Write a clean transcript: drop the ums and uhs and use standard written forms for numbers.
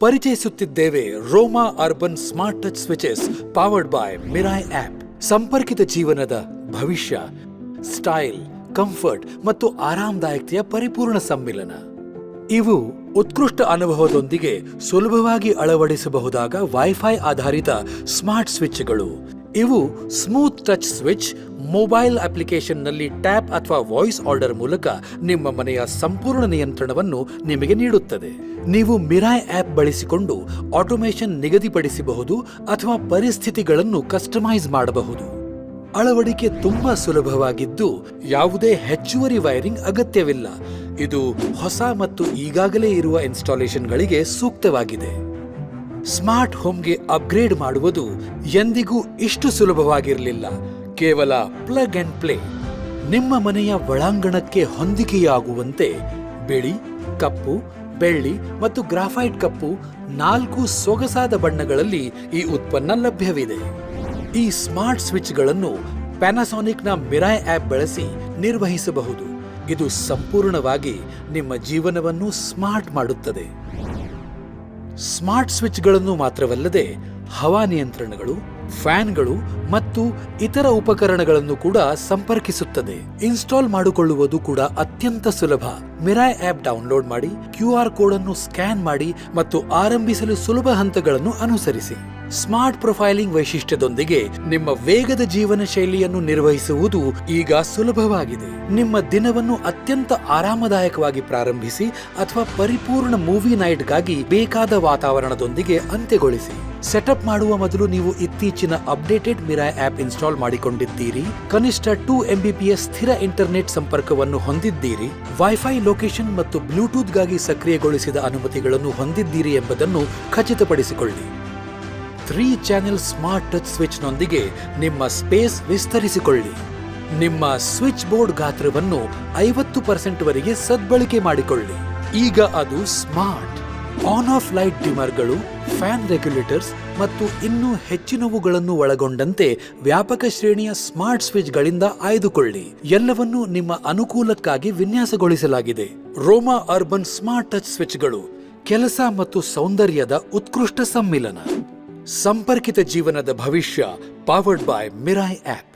ಪರಿಚಯಿಸುತ್ತಿದ್ದೇವೆ Roma urban smart touch switches powered by Mirai app. ಸಂಪರ್ಕಿತ ಜೀವನದ ಭವಿಷ್ಯ, ಸ್ಟೈಲ್, ಕಂಫರ್ಟ್ ಮತ್ತು ಆರಾಮದಾಯಕತೆಯ ಪರಿಪೂರ್ಣ ಸಮ್ಮಿಲನ. ಇವು ಉತ್ಕೃಷ್ಟ ಅನುಭವದೊಂದಿಗೆ ಸುಲಭವಾಗಿ ಅಳವಡಿಸಬಹುದಾದ ವೈಫೈ ಆಧಾರಿತ ಸ್ಮಾರ್ಟ್ ಸ್ವಿಚ್ಗಳು. ಇವು ಸ್ಮೂತ್ ಟಚ್ ಸ್ವಿಚ್, ಮೊಬೈಲ್ ಅಪ್ಲಿಕೇಶನ್ನಲ್ಲಿ ಟ್ಯಾಪ್ ಅಥವಾ ವಾಯ್ಸ್ ಆರ್ಡರ್ ಮೂಲಕ ನಿಮ್ಮ ಮನೆಯ ಸಂಪೂರ್ಣ ನಿಯಂತ್ರಣವನ್ನು ನಿಮಗೆ ನೀಡುತ್ತದೆ. ನೀವು ಮಿರಾಯ್ ಆಪ್ ಬಳಸಿಕೊಂಡು ಆಟೋಮೇಷನ್ ನಿಗದಿಪಡಿಸಬಹುದು ಅಥವಾ ಪರಿಸ್ಥಿತಿಗಳನ್ನು ಕಸ್ಟಮೈಸ್ ಮಾಡಬಹುದು. ಅಳವಡಿಕೆ ತುಂಬಾ ಸುಲಭವಾಗಿದ್ದು ಯಾವುದೇ ಹೆಚ್ಚುವರಿ ವೈರಿಂಗ್ ಅಗತ್ಯವಿಲ್ಲ. ಇದು ಹೊಸ ಮತ್ತು ಈಗಾಗಲೇ ಇರುವ ಇನ್ಸ್ಟಾಲೇಷನ್ಗಳಿಗೆ ಸೂಕ್ತವಾಗಿದೆ. ಸ್ಮಾರ್ಟ್ ಹೋಮ್ಗೆ ಅಪ್ಗ್ರೇಡ್ ಮಾಡುವುದು ಎಂದಿಗೂ ಇಷ್ಟು ಸುಲಭವಾಗಿರಲಿಲ್ಲ. ಕೇವಲ ಪ್ಲಗ್ ಅಂಡ್ ಪ್ಲೇ. ನಿಮ್ಮ ಮನೆಯ ಒಳಾಂಗಣಕ್ಕೆ ಹೊಂದಿಕೆಯಾಗುವಂತೆ ಬಿಳಿ, ಕಪ್ಪು, ಬೆಳ್ಳಿ ಮತ್ತು ಗ್ರಾಫೈಟ್ ಕಪ್ಪು 4 ಸೊಗಸಾದ ಬಣ್ಣಗಳಲ್ಲಿ ಈ ಉತ್ಪನ್ನ ಲಭ್ಯವಿದೆ. ಈ ಸ್ಮಾರ್ಟ್ ಸ್ವಿಚ್ಗಳನ್ನು ಪ್ಯಾನಾಸೋನಿಕ್ನ ಮಿರಾಯ್ ಆಪ್ ಬಳಸಿ ನಿರ್ವಹಿಸಬಹುದು. ಇದು ಸಂಪೂರ್ಣವಾಗಿ ನಿಮ್ಮ ಜೀವನವನ್ನು ಸ್ಮಾರ್ಟ್ ಮಾಡುತ್ತದೆ. ಸ್ಮಾರ್ಟ್ ಸ್ವಿಚ್ಗಳನ್ನು ಮಾತ್ರವಲ್ಲದೆ ಹವಾನಿಯಂತ್ರಣಗಳು, ಫ್ಯಾನ್ಗಳು ಮತ್ತು ಇತರ ಉಪಕರಣಗಳನ್ನು ಕೂಡ ಸಂಪರ್ಕಿಸುತ್ತದೆ. ಇನ್ಸ್ಟಾಲ್ ಮಾಡಿಕೊಳ್ಳುವುದು ಕೂಡ ಅತ್ಯಂತ ಸುಲಭ. ಮಿರಾಯ್ ಆಪ್ ಡೌನ್ಲೋಡ್ ಮಾಡಿ, QR ಕೋಡ್ ಅನ್ನು ಸ್ಕ್ಯಾನ್ ಮಾಡಿ ಮತ್ತು ಆರಂಭಿಸಲು ಸುಲಭ ಹಂತಗಳನ್ನು ಅನುಸರಿಸಿ. ಸ್ಮಾರ್ಟ್ ಪ್ರೊಫೈಲಿಂಗ್ ವೈಶಿಷ್ಟ್ಯದೊಂದಿಗೆ ನಿಮ್ಮ ವೇಗದ ಜೀವನ ಶೈಲಿಯನ್ನು ನಿರ್ವಹಿಸುವುದು ಈಗ ಸುಲಭವಾಗಿದೆ. ನಿಮ್ಮ ದಿನವನ್ನು ಅತ್ಯಂತ ಆರಾಮದಾಯಕವಾಗಿ ಪ್ರಾರಂಭಿಸಿ ಅಥವಾ ಪರಿಪೂರ್ಣ ಮೂವಿ ನೈಟ್ಗಾಗಿ ಬೇಕಾದ ವಾತಾವರಣದೊಂದಿಗೆ ಅಂತ್ಯಗೊಳಿಸಿ. ಸೆಟಪ್ ಮಾಡುವ ಮೊದಲು ನೀವು ಇತ್ತೀಚಿನ ಅಪ್ಡೇಟೆಡ್ ಮಿರಾಯ್ ಆಪ್ ಇನ್ಸ್ಟಾಲ್ ಮಾಡಿಕೊಂಡಿದ್ದೀರಿ, ಕನಿಷ್ಠ 2 Mbps ಸ್ಥಿರ ಇಂಟರ್ನೆಟ್ ಸಂಪರ್ಕವನ್ನು ಹೊಂದಿದ್ದೀರಿ, ವೈಫೈ ಲೊಕೇಶನ್ ಮತ್ತು ಬ್ಲೂಟೂತ್ಗಾಗಿ ಸಕ್ರಿಯಗೊಳಿಸಿದ ಅನುಮತಿಗಳನ್ನು ಹೊಂದಿದ್ದೀರಿ ಎಂಬುದನ್ನು ಖಚಿತಪಡಿಸಿಕೊಳ್ಳಿ. 3 ಚಾನೆಲ್ ಸ್ಮಾರ್ಟ್ ಟಚ್ ಸ್ವಿಚ್ನೊಂದಿಗೆ ನಿಮ್ಮ ಸ್ಪೇಸ್ ವಿಸ್ತರಿಸಿಕೊಳ್ಳಿ. ನಿಮ್ಮ ಸ್ವಿಚ್ ಬೋರ್ಡ್ ಗಾತ್ರವನ್ನು 50% ವರೆಗೆ ಸದ್ಬಳಕೆ ಮಾಡಿಕೊಳ್ಳಿ. ಈಗ ಅದು ಸ್ಮಾರ್ಟ್. ಆನ್ ಆಫ್ ಲೈಟ್ ಡಿಮರ್ಗಳು, ಫ್ಯಾನ್ ರೆಗ್ಯುಲೇಟರ್ಸ್ ಮತ್ತು ಇನ್ನೂ ಹೆಚ್ಚಿನವುಗಳನ್ನು ಒಳಗೊಂಡಂತೆ ವ್ಯಾಪಕ ಶ್ರೇಣಿಯ ಸ್ಮಾರ್ಟ್ ಸ್ವಿಚ್ಗಳಿಂದ ಆಯ್ದುಕೊಳ್ಳಿ. ಎಲ್ಲವನ್ನೂ ನಿಮ್ಮ ಅನುಕೂಲಕ್ಕಾಗಿ ವಿನ್ಯಾಸಗೊಳಿಸಲಾಗಿದೆ. ರೋಮಾ ಅರ್ಬನ್ ಸ್ಮಾರ್ಟ್ ಟಚ್ ಸ್ವಿಚ್ಗಳು ಕೆಲಸ ಮತ್ತು ಸೌಂದರ್ಯದ ಉತ್ಕೃಷ್ಟ ಸಮ್ಮಿಲನ. ಸಂಪರ್ಕಿತ ಜೀವನದ ಭವಿಷ್ಯ ಪವರ್ಡ್ ಬೈ ಮಿರಾಯ್ ಆಪ್.